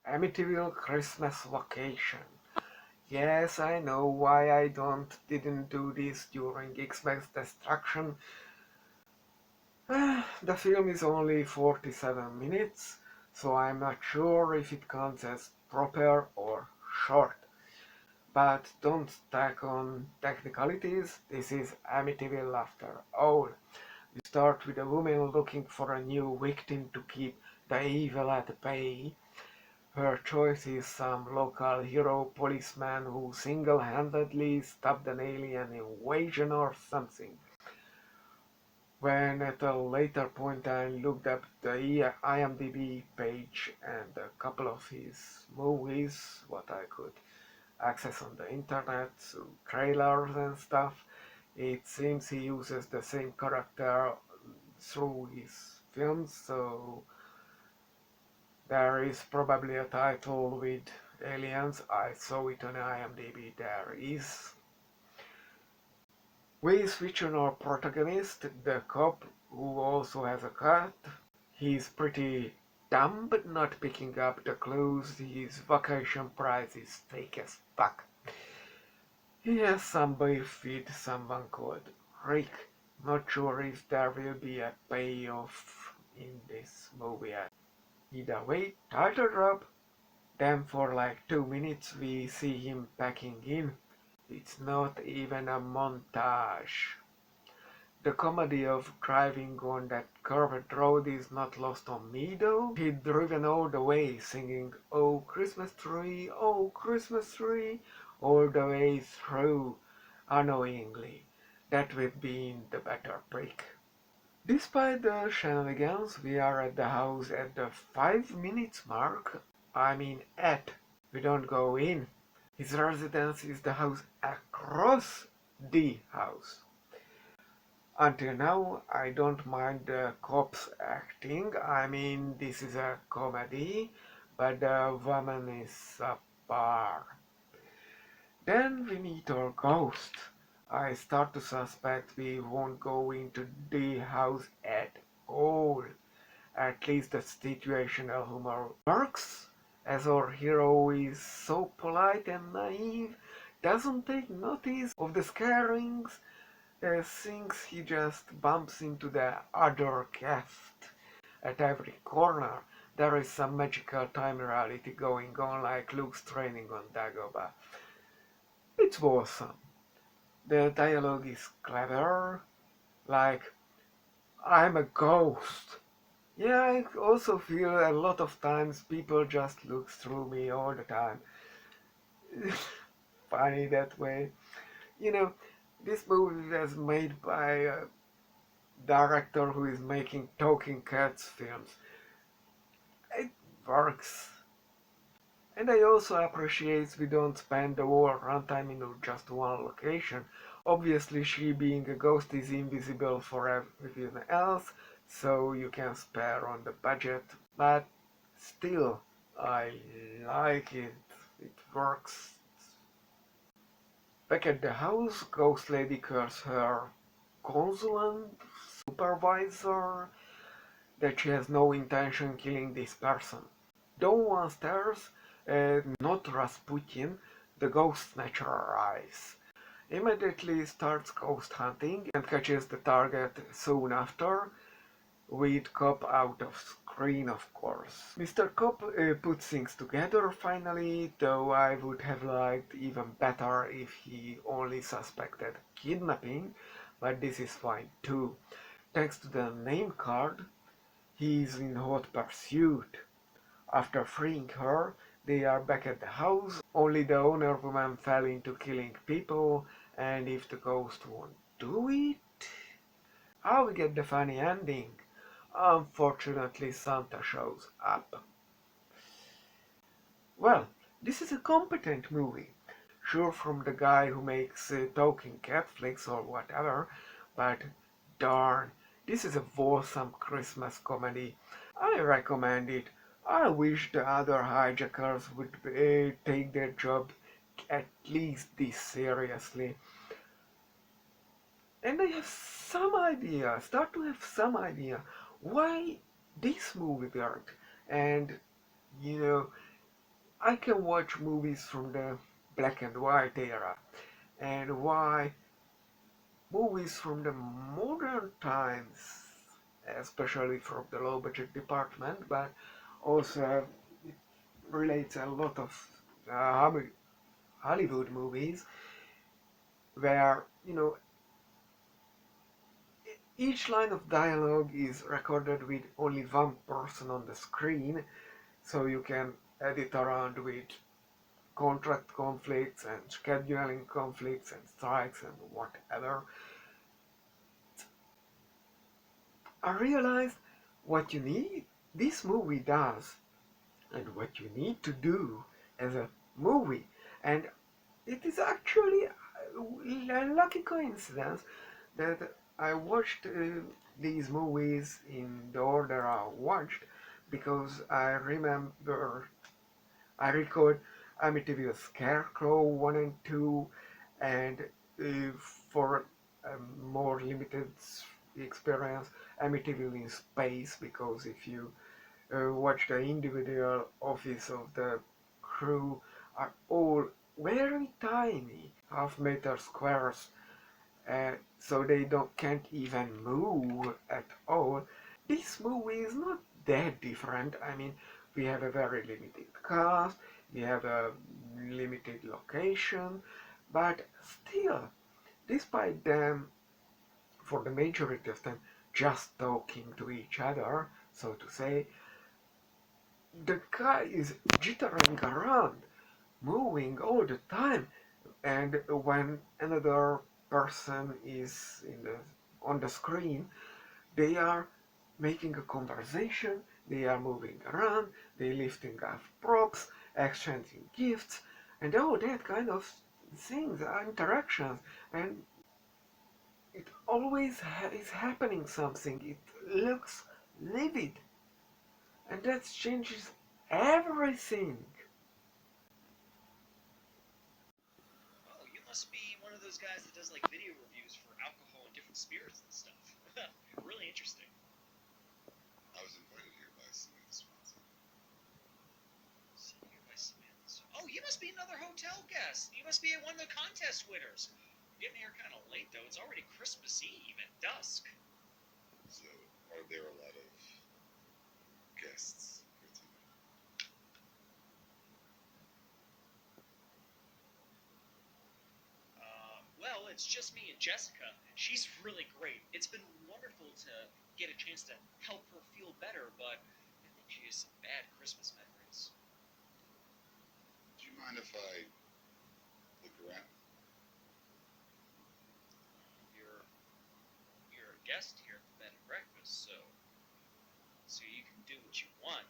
Amityville Christmas Vacation. Yes, I know why I didn't do this during Xbox Destruction. The film is only 47 minutes, so I'm not sure if it counts as proper or short. But don't stack on technicalities, this is Amityville after all. We start with a woman looking for a new victim to keep the evil at bay. Her choice is some local hero policeman who single-handedly stopped an alien invasion or something. When at a later point I looked up the IMDb page and a couple of his movies, what I could access on the internet through trailers and stuff, it seems he uses the same character through his films, so there is probably a title with aliens. I saw it on IMDb, there is. We switch on our protagonist, the cop, who also has a cat. He's pretty dumb but not picking up the clues. His vacation price is fake as fuck. He has some beef with someone called Rick. Not sure if there will be a payoff in this movie. Either way, title drop. Then for like 2 minutes we see him packing in. It's not even a montage. The comedy of driving on that curved road is not lost on me though. He'd driven all the way singing "Oh Christmas tree, oh Christmas tree" all the way through, annoyingly. That would be the better pick. Despite the shenanigans, we are at the house at the 5 minutes mark. I mean we don't go in. His residence is the house across the house. Until now, I don't mind the cops acting. I mean, this is a comedy, but the woman is a bar. Then we meet our ghost. I start to suspect we won't go into the house at all. At least the situational humor works, as our hero is so polite and naive, doesn't take notice of the scarings, thinks he just bumps into the other guest. At every corner there is some magical time reality going on, like Luke's training on Dagobah. It's awesome. The dialogue is clever, like, "I'm a ghost." Yeah, I also feel a lot of times people just look through me all the time. Funny that way. You know, this movie was made by a director who is making Talking Cats films. It works. And I also appreciate we don't spend the whole runtime in just one location. Obviously, she being a ghost is invisible for everything else, so you can spare on the budget, but still, I like it. It works. Back at the house, Ghost Lady calls her consulant, supervisor, that she has no intention killing this person. Though downstairs, not Rasputin, the ghost snatcher arrives. Immediately starts ghost hunting and catches the target soon after, with Cop out of screen, of course. Mr. Cop puts things together finally, though I would have liked even better if he only suspected kidnapping, but this is fine too. Thanks to the name card, he is in hot pursuit. After freeing her, they are back at the house, only the owner woman fell into killing people, and if the ghost won't do it, how we get the funny ending? Unfortunately, Santa shows up. Well, this is a competent movie. Sure, from the guy who makes Talking Cat flicks or whatever, but darn, this is a wholesome Christmas comedy. I recommend it. I wish the other hijackers would take their job at least this seriously. And I have some idea, start to have some idea why this movie worked. And you know, I can watch movies from the black and white era, and why movies from the modern times, especially from the low budget department, but also it relates a lot of Hollywood movies where, each line of dialogue is recorded with only one person on the screen, so you can edit around with contract conflicts and scheduling conflicts and strikes and whatever. I realized what you need, this movie does, and what you need to do as a movie. And it is actually a lucky coincidence that I watched these movies in the order I watched, because I record Amityville Scarecrow 1 and 2, and for a more limited experience, Amityville in Space, because if you watch the individual office of the crew are all very tiny, half-meter squares, so they can't even move at all. This movie is not that different. I mean, we have a very limited cast, we have a limited location, but still, despite them, for the majority of them, just talking to each other, so to say, the guy is jittering around, moving all the time, and when another person is on the screen, they are making a conversation, they are moving around, they lifting up props, exchanging gifts, and all that kind of things, interactions, and it always is happening something. It looks livid, and that changes everything. Oh, you must be one of those guys that does like video reviews for alcohol and different spirits and stuff. Really interesting. I was invited here by Samantha Swanson. Sitting here by Samantha. Oh, you must be another hotel guest. You must be one of the contest winners. You're getting here kind of late though. It's already Christmas Eve at dusk. So, are there a lot of guests here tonight? Well, it's just me and Jessica. She's really great. It's been wonderful to get a chance to help her feel better, but I think she has some bad Christmas memories. Do you mind if I look around? You're a guest here at the bed and breakfast, so you can do what you want.